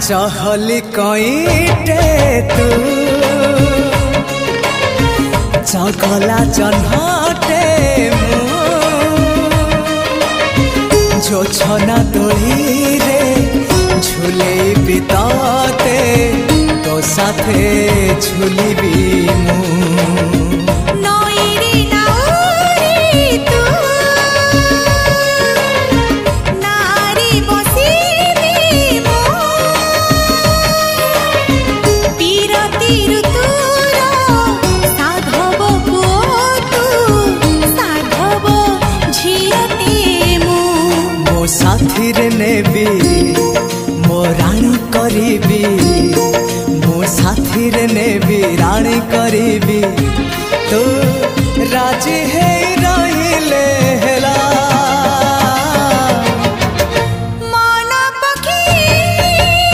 चहली कईटे तू चगला जन्हटे जो छना दोली रे झूले बिताते तो साथे झूली भी साथी रे नेबी मो राणी करीबी मो साथी रे नेबी राणी करीबी।